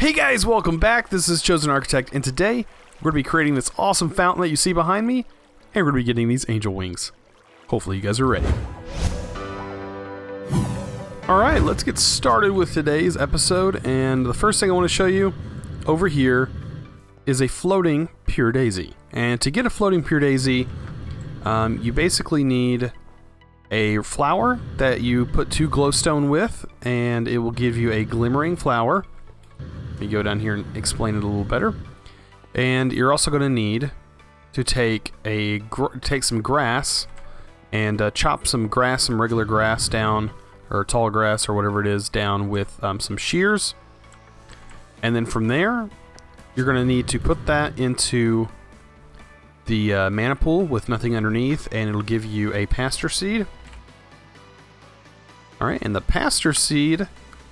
Hey guys, welcome back. This is ChosenArchitect, and today we're going to be creating this awesome fountain that you see behind me, and we're going to be getting these angel wings. Hopefully you guys are ready. Alright, let's get started with today's episode, and the first thing I want to show you over here is a floating pure daisy. And to get a floating pure daisy, you basically need a flower that you put 2 glowstone with, and it will give you a glimmering flower. Let me go down here and explain it a little better. And you're also going to need to take some grass and chop some regular grass down, or tall grass or whatever it is, down with some shears. And then from there, you're going to need to put that into the mana pool with nothing underneath, and it'll give you a pasture seed. Alright, and the pasture seed,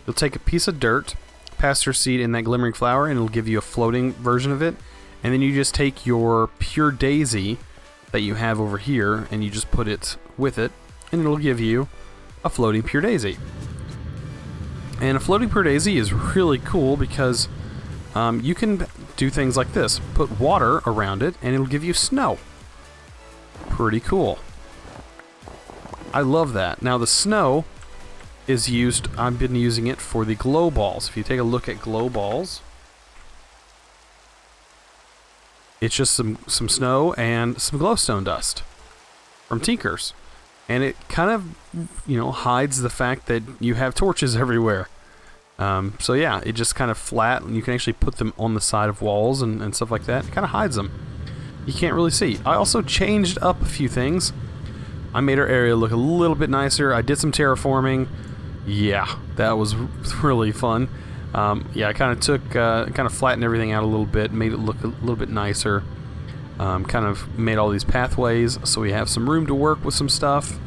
you'll take a piece of dirt, pasture seed in that glimmering flower, and it'll give you a floating version of it. And then you just take your pure daisy that you have over here, and you just put it with it, and it'll give you a floating pure daisy. And a floating pure daisy is really cool because you can do things like this. Put water around it, and it'll give you snow. Pretty cool. I love that. Now the snow is used, I've been using it for the glow balls. If you take a look at glow balls, it's just some snow and some glowstone dust from Tinkers. And it kind of, hides the fact that you have torches everywhere. So yeah, it just kind of flat, and you can actually put them on the side of walls and stuff like that. It kind of hides them. You can't really see. I also changed up a few things. I made our area look a little bit nicer. I did some terraforming. Yeah, that was really fun. I kind of flattened everything out a little bit, made it look a little bit nicer. Kind of made all these pathways so we have some room to work with some stuff.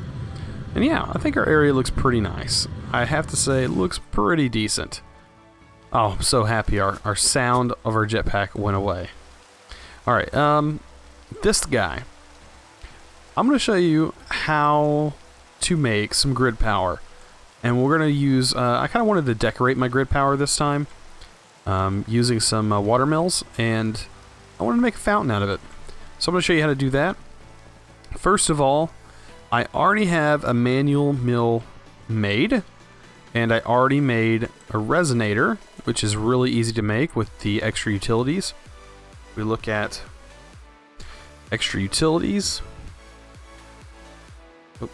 And yeah, I think our area looks pretty nice. I have to say, it looks pretty decent. Oh, I'm so happy our sound of our jetpack went away. Alright, this guy. I'm going to show you how to make some grid power. And we're going to use, I kind of wanted to decorate my grid power this time, using some water mills, and I wanted to make a fountain out of it. So I'm going to show you how to do that. First of all, I already have a manual mill made, and I already made a resonator, which is really easy to make with the extra utilities. We look at extra utilities. Oh.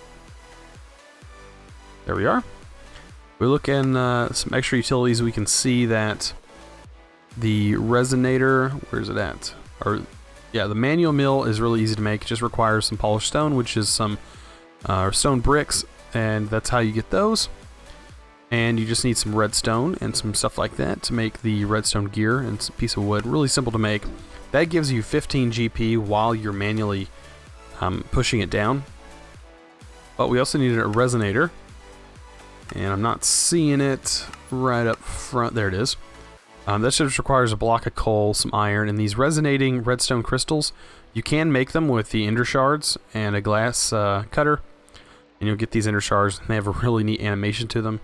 There we are. We look in some extra utilities, we can see that the resonator, where's it at? The manual mill is really easy to make. It just requires some polished stone, which is some stone bricks, and that's how you get those. And you just need some redstone and some stuff like that to make the redstone gear and some piece of wood. Really simple to make. That gives you 15 GP while you're manually pushing it down. But we also needed a resonator. And I'm not seeing it right up front. There it is. That just requires a block of coal, some iron, and these resonating redstone crystals. You can make them with the ender shards and a glass cutter, and you'll get these ender shards. And they have a really neat animation to them.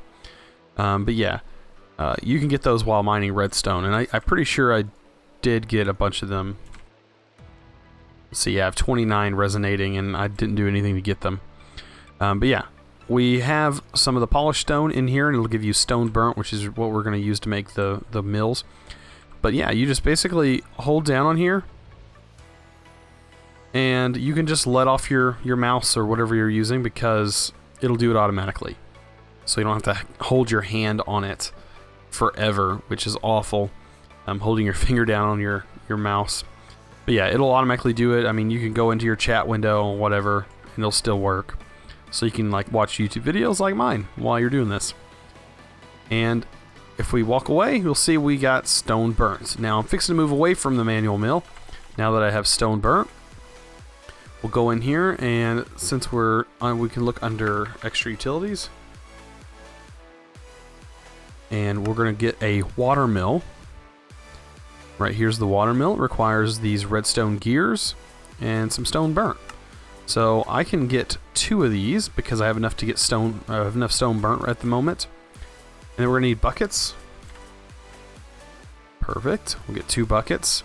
But yeah, you can get those while mining redstone, and I'm pretty sure I did get a bunch of them. So yeah, I have 29 resonating, and I didn't do anything to get them. But yeah. We have some of the polished stone in here, and it'll give you stone burnt, which is what we're going to use to make the mills. But yeah, you just basically hold down on here, and you can just let off your mouse or whatever you're using, because it'll do it automatically. So you don't have to hold your hand on it forever, which is awful. Holding your finger down on your mouse. But yeah, it'll automatically do it. I mean, you can go into your chat window or whatever, and it'll still work. So you can watch YouTube videos like mine while you're doing this. And if we walk away, you'll see we got stone burnt. Now I'm fixing to move away from the manual mill. Now that I have stone burnt, we'll go in here, and since we can look under extra utilities, and we're going to get a water mill. Right here's the water mill. It requires these redstone gears and some stone burnt. So I can get 2 of these because I have enough to get stone. I have enough stone burnt at the moment. And then we're gonna need buckets. Perfect. We'll get 2 buckets.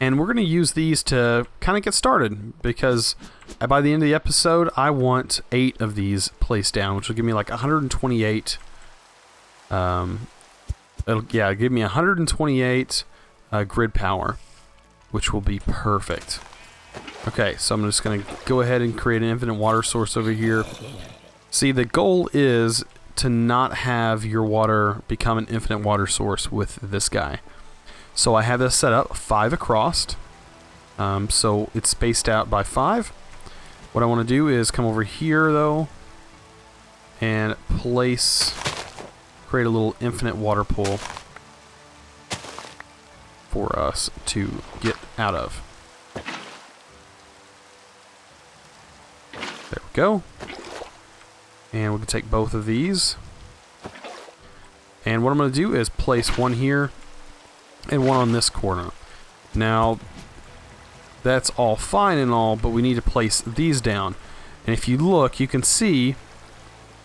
And we're going to use these to kind of get started, because by the end of the episode, I want 8 of these placed down, which will give me like 128. It'll give me 128 grid power, which will be perfect. Okay, so I'm just going to go ahead and create an infinite water source over here. See, the goal is to not have your water become an infinite water source with this guy. So I have this set up 5 across, so it's spaced out by 5. What I want to do is come over here though and create a little infinite water pool for us to get out of. There we go. And we can take both of these. And what I'm going to do is place one here and one on this corner. Now, that's all fine and all, but we need to place these down. And if you look, you can see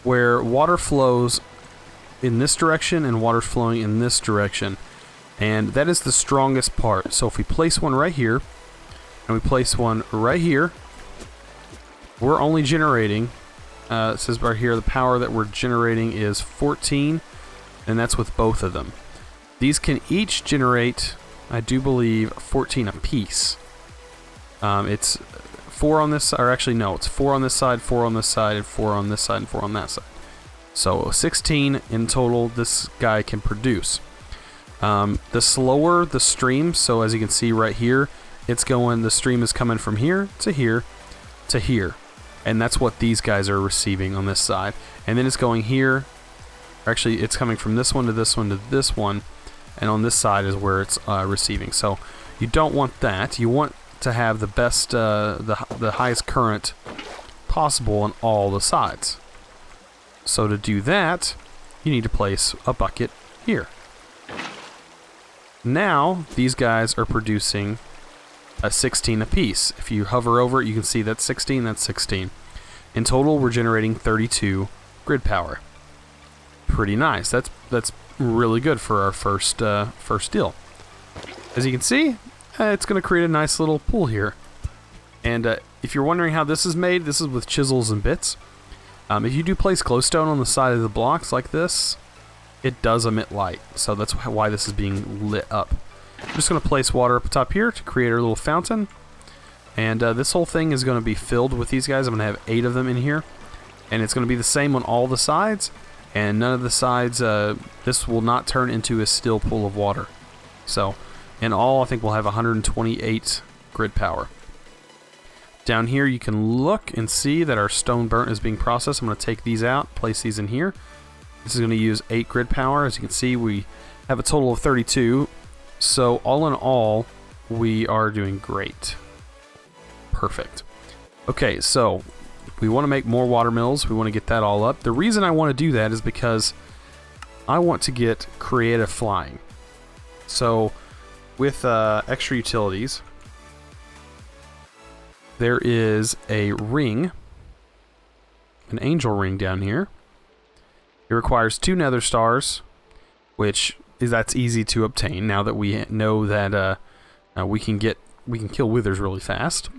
where water flows in this direction and water's flowing in this direction. And that is the strongest part. So if we place one right here, and we place one right here, we're only generating, it says right here, the power that we're generating is 14, and that's with both of them. These can each generate, I do believe, 14 apiece. It's 4 on this side, or actually no, it's 4 on this side, 4 on this side, and 4 on this side, and 4 on that side. So 16 in total this guy can produce. The slower the stream, so as you can see right here, the stream is coming from here to here to here. And that's what these guys are receiving on this side. And then it's going here. Actually, it's coming from this one to this one to this one. And on this side is where it's receiving. So you don't want that. You want to have the best, the highest current possible on all the sides. So to do that, you need to place a bucket here. Now, these guys are producing a 16 apiece. If you hover over it, you can see that's 16, that's 16. In total, we're generating 32 grid power. Pretty nice. That's really good for our first deal. As you can see, it's going to create a nice little pool here. And if you're wondering how this is made, this is with chisels and bits. If you do place glowstone on the side of the blocks like this, it does emit light. So that's why this is being lit up. I'm just going to place water up top here to create our little fountain. And this whole thing is going to be filled with these guys. I'm going to have 8 of them in here. And it's going to be the same on all the sides. And none of the sides, this will not turn into a still pool of water. So, in all, I think we'll have 128 grid power. Down here, you can look and see that our stone burnt is being processed. I'm going to take these out, place these in here. This is going to use 8 grid power. As you can see, we have a total of 32. So, all in all, we are doing great. Perfect. Okay, so we want to make more water mills. We want to get that all up. The reason I want to do that is because I want to get creative flying. So with extra utilities, there is a ring, an angel ring down here. It requires 2 nether stars, that's easy to obtain now that we know that we can kill withers really fast.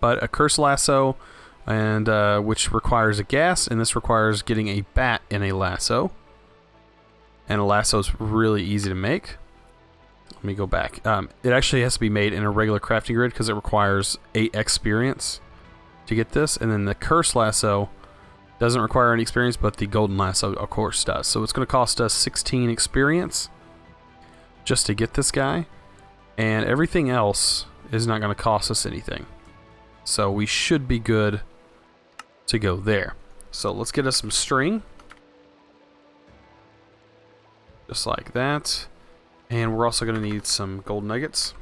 But a curse lasso, and which requires a gas, and this requires getting a bat in a lasso. And a lasso is really easy to make. Let me go back. It actually has to be made in a regular crafting grid because it requires 8 experience to get this. And then the curse lasso doesn't require any experience, but the golden lasso, of course, does. So it's going to cost us 16 experience just to get this guy. And everything else is not going to cost us anything. So we should be good to go there. So let's get us some string. Just like that. And we're also going to need some gold nuggets.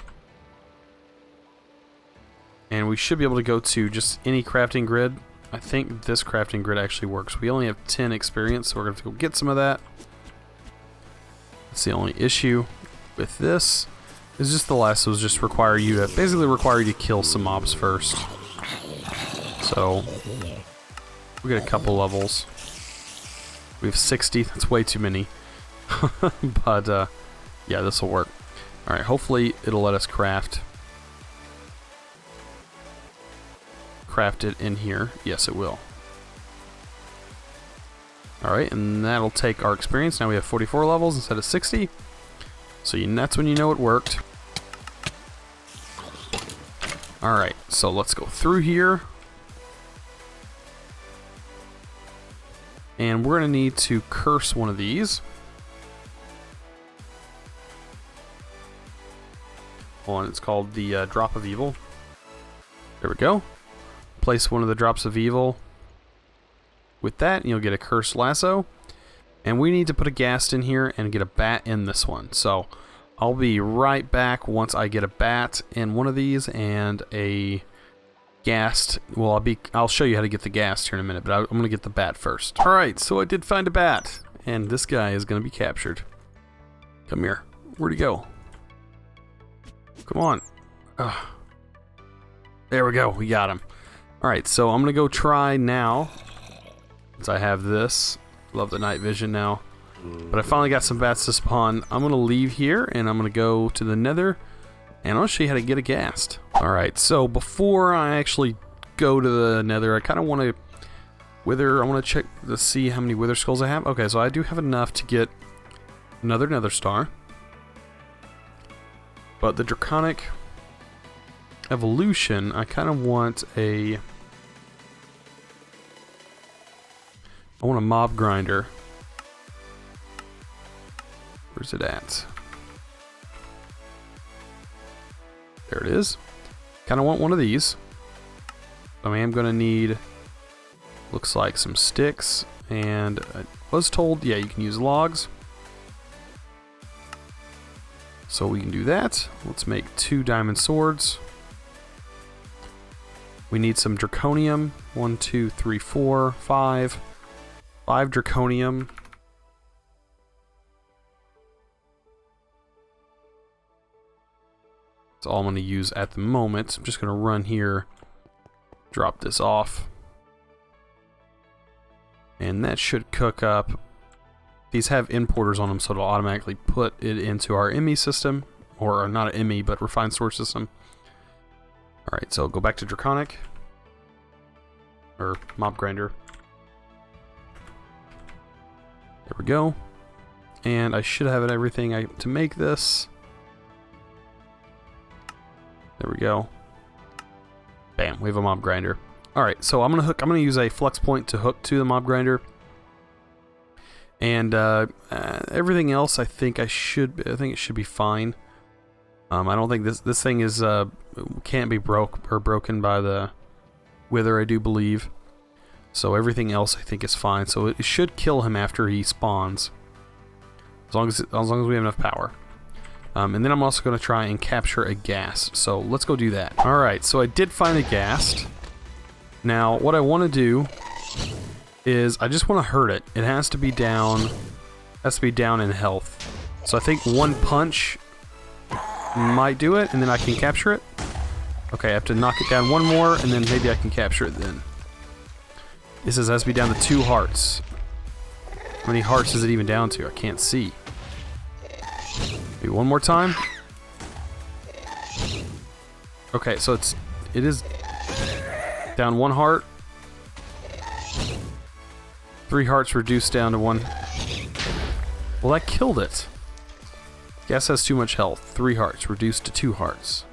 And we should be able to go to just any crafting grid. I think this crafting grid actually works. We only have 10 experience, so we're going to have to go get some of that. That's the only issue with this. It's just the lassos just basically require you to kill some mobs first. So we get a couple levels. We have 60. That's way too many. But, yeah, this will work. Alright, hopefully it'll let us craft it in here. Yes, it will. Alright, and that'll take our experience. Now we have 44 levels instead of 60. So that's when you know it worked. Alright, so let's go through here. And we're going to need to curse one of these. Hold on, it's called the Drop of Evil. There we go. Place one of the Drops of Evil with that, and you'll get a Cursed Lasso. And we need to put a Ghast in here and get a Bat in this one. So I'll be right back once I get a Bat in one of these and a Ghast. Well, I'll show you how to get the Ghast here in a minute, but I'm going to get the Bat first. Alright, so I did find a Bat, and this guy is going to be captured. Come here. Where'd he go? Come on. Ugh. There we go. We got him. Alright, so I'm going to go try now. Since I have this. Love the night vision now. But I finally got some bats to spawn. I'm going to leave here, and I'm going to go to the nether. And I'll show you how to get a Ghast. Alright, so before I actually go to the nether, I kind of want to wither. I want to check to see how many wither skulls I have. Okay, so I do have enough to get another nether star. But the Draconic Evolution, I kind of want a... I want a mob grinder. Where's it at? There it is. Kind of want one of these. I am going to need, looks like, some sticks. And I was told, yeah, you can use logs. So we can do that. Let's make 2 diamond swords. We need some draconium. 1, 2, 3, 4, 5. 5 draconium. That's all I'm going to use at the moment. I'm just going to run here, drop this off. And that should cook up. These have importers on them, so it'll automatically put it into our ME system. Or not an ME, but refined source system. Alright, so go back to Draconic. Or Mob Grinder. There we go. And I should have everything to make this. There we go. Bam, we have a Mob Grinder. Alright, so I'm gonna use a flex point to hook to the Mob Grinder. And everything else, I think it should be fine. I don't think this thing is can't be broken by the Wither, I do believe. So everything else I think is fine. So it should kill him after he spawns, as long as we have enough power. And then I'm also going to try and capture a Ghast. So let's go do that. All right. So I did find a Ghast. Now what I want to do is I just want to hurt it. It has to be down. Has to be down in health. So I think one punch might do it, and then I can capture it. Okay, I have to knock it down one more, and then maybe I can capture it then. This has to be down to 2 hearts. How many hearts is it even down to? I can't see. Maybe one more time. Okay, so it is down 1 heart. 3 hearts reduced down to 1. Well, that killed it. Ghast has too much health. 3 hearts reduced to 2 hearts.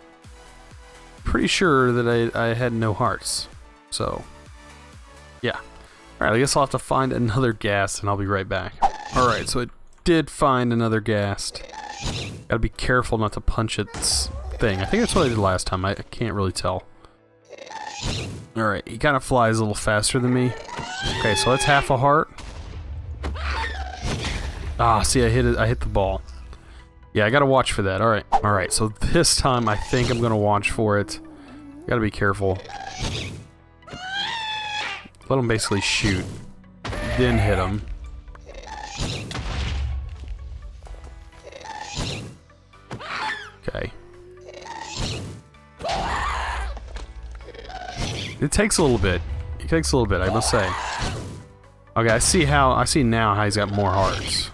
Pretty sure that I had no hearts. So, yeah. Alright, I guess I'll have to find another Ghast and I'll be right back. Alright, so I did find another Ghast. Gotta be careful not to punch its thing. I think that's what I did last time. I can't really tell. Alright, he kind of flies a little faster than me. Okay, so that's half a heart. Ah, see, I hit the ball. Yeah, I gotta watch for that. Alright. Alright, so this time I think I'm gonna watch for it. Gotta be careful. Let him basically shoot. Then hit him. Okay. It takes a little bit. It takes a little bit, I must say. Okay, I see now how he's got more hearts.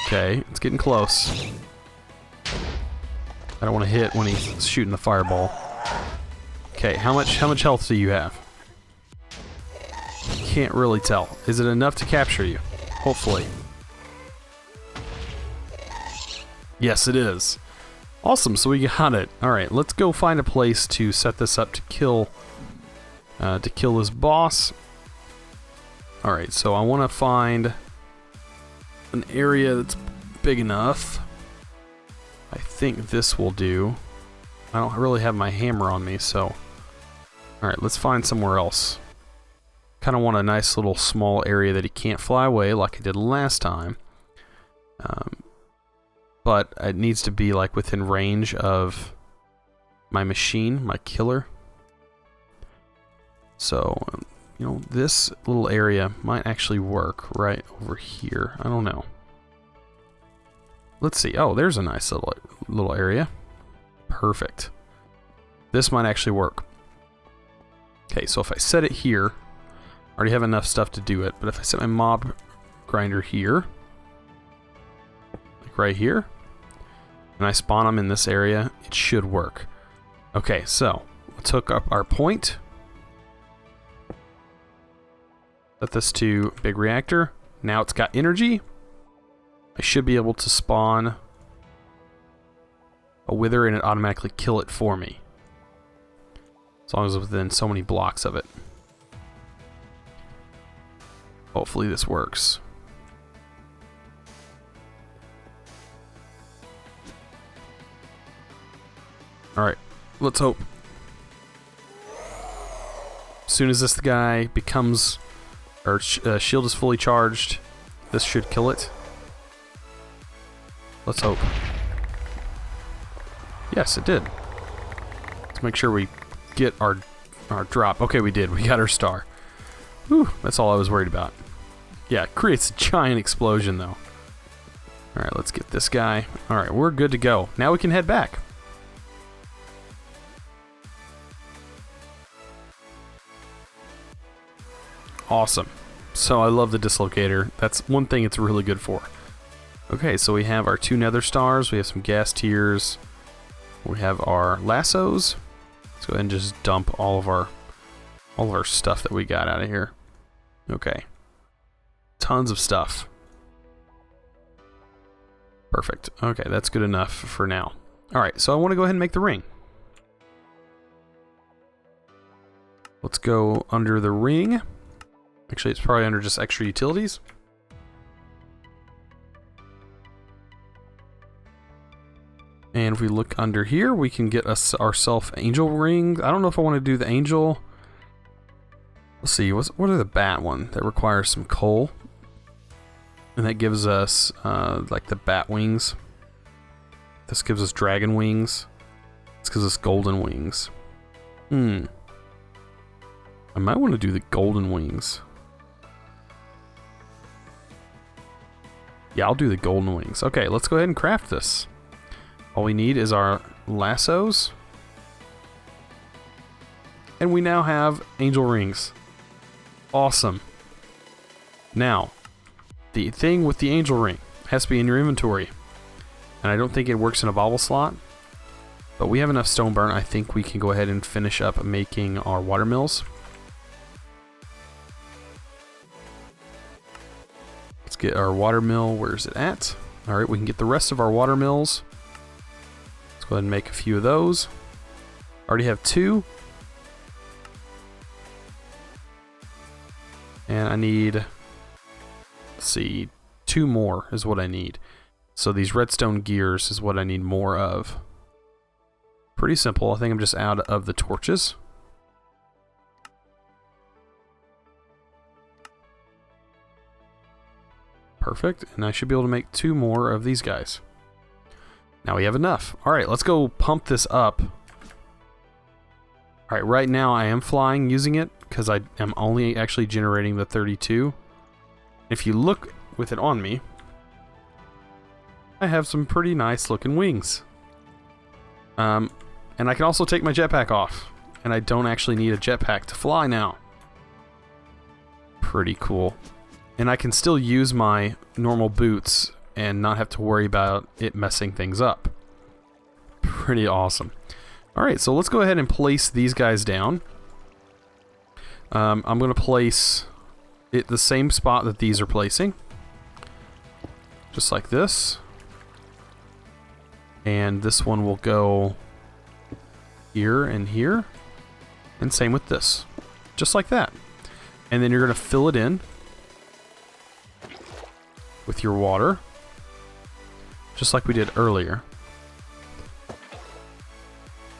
Okay, it's getting close. I don't want to hit when he's shooting the fireball. Okay, how much health do you have? Can't really tell. Is it enough to capture you? Hopefully. Yes, it is. Awesome, so we got it. Alright, let's go find a place to set this up to kill this boss. Alright, so I want to find an area that's big enough. I think this will do. I don't really have my hammer on me, so... Alright, let's find somewhere else. Kind of want a nice little small area that he can't fly away like I did last time. But it needs to be like within range of my machine, my killer. So, you know, this little area might actually work right over here. I don't know. Let's see. Oh, there's a nice little area. Perfect. This might actually work. Okay, so if I set it here, I already have enough stuff to do it, but if I set my mob grinder here, like right here, and I spawn them in this area, it should work. Okay, so we took up our point. Set this to big reactor. Now it's got energy. I should be able to spawn a wither and it automatically kill it for me. As long as it's within so many blocks of it. Hopefully this works. Alright, let's hope. As soon as this guy becomes, or shield is fully charged, this should kill it. Let's hope. Yes, it did. Let's make sure we get our drop. Okay, we did. We got our star. Whew, that's all I was worried about. Yeah, it creates a giant explosion, though. Alright, let's get this guy. Alright, we're good to go. Now we can head back. Awesome. So I love the dislocator. That's one thing it's really good for. Okay, so we have our 2 nether stars. We have some gas tiers. We have our lassos. Let's go ahead and just dump all of our stuff that we got out of here. Okay. Tons of stuff. Perfect. Okay, that's good enough for now. Alright, so I want to go ahead and make the ring. Let's go under the ring. Actually, it's probably under just extra utilities. And if we look under here, we can get us ourselves angel ring. I don't know if I want to do the angel. Let's see, what are the bat one that requires some coal? And that gives us like the bat wings. This gives us dragon wings. This gives us golden wings. I might want to do the golden wings. Yeah, I'll do the golden wings. Okay, let's go ahead and craft this. All we need is our lassos. And we now have angel rings. Awesome. Now, the thing with the angel ring has to be in your inventory. And I don't think it works in a bobble slot. But we have enough stone burn. I think we can go ahead and finish up making our watermills. Let's get our watermill. Where's it at? Alright, we can get the rest of our watermills. Let's go ahead and make a few of those. Already have 2. And I need, let's see, 2 more is what I need. So these redstone gears is what I need more of. Pretty simple. I think I'm just out of the torches. Perfect. And I should be able to make 2 more of these guys. Now we have enough. Alright, let's go pump this up. Alright, right now I am flying using it because I am only actually generating the 32. If you look with it on me, I have some pretty nice looking wings. And I can also take my jetpack off. And I don't actually need a jetpack to fly now. Pretty cool. And I can still use my normal boots and not have to worry about it messing things up. Pretty awesome. Alright, so let's go ahead and place these guys down. I'm going to place it the same spot that these are placing. Just like this. And this one will go here and here. And same with this. Just like that. And then you're going to fill it in with your water. Just like we did earlier.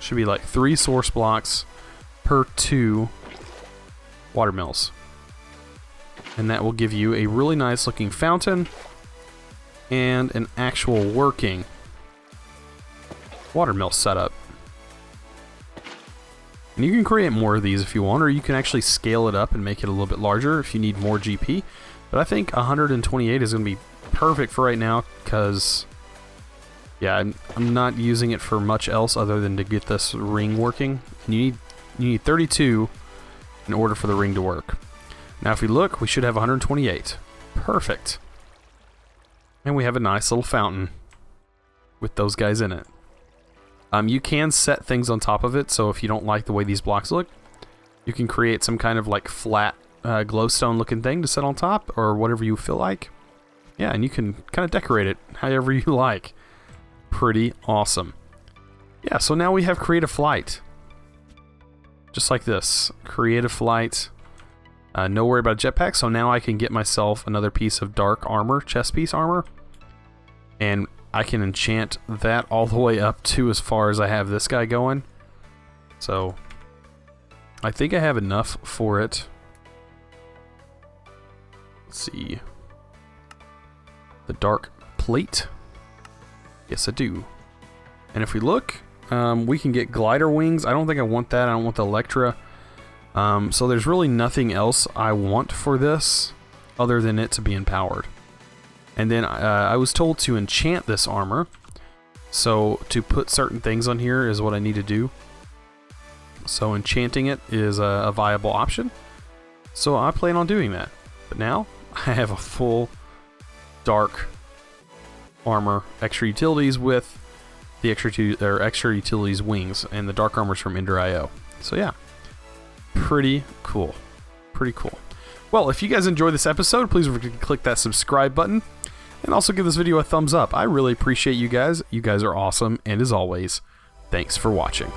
Should be like 3 source blocks per 2 watermills. And that will give you a really nice looking fountain and an actual working watermill setup. And you can create more of these if you want, or you can actually scale it up and make it a little bit larger if you need more GP. But I think 128 is going to be perfect for right now because, yeah, I'm not using it for much else other than to get this ring working. And you need 32 in order for the ring to work. Now if we look, we should have 128. Perfect. And we have a nice little fountain with those guys in it. You can set things on top of it, so if you don't like the way these blocks look, you can create some kind of like flat glowstone looking thing to set on top, or whatever you feel like. Yeah, and you can kind of decorate it however you like. Pretty awesome. Yeah, so now we have creative flight. Just like this. Creative flight. No worry about jetpack, so now I can get myself another piece of dark armor, chest piece armor. And I can enchant that all the way up to as far as I have this guy going. So I think I have enough for it. Let's see. The dark plate. Yes, I do. And if we look, we can get glider wings. I don't think I want that. I don't want the Electra. So there's really nothing else I want for this other than it to be empowered. And then I was told to enchant this armor. So to put certain things on here is what I need to do. So enchanting it is a viable option. So I plan on doing that. But now I have a full dark armor, extra utilities with the extra utilities wings, and the dark armor's from Ender.io. So yeah, pretty cool. Pretty cool. Well, if you guys enjoyed this episode, please click that subscribe button. And also give this video a thumbs up. I really appreciate you guys. You guys are awesome. And as always, thanks for watching.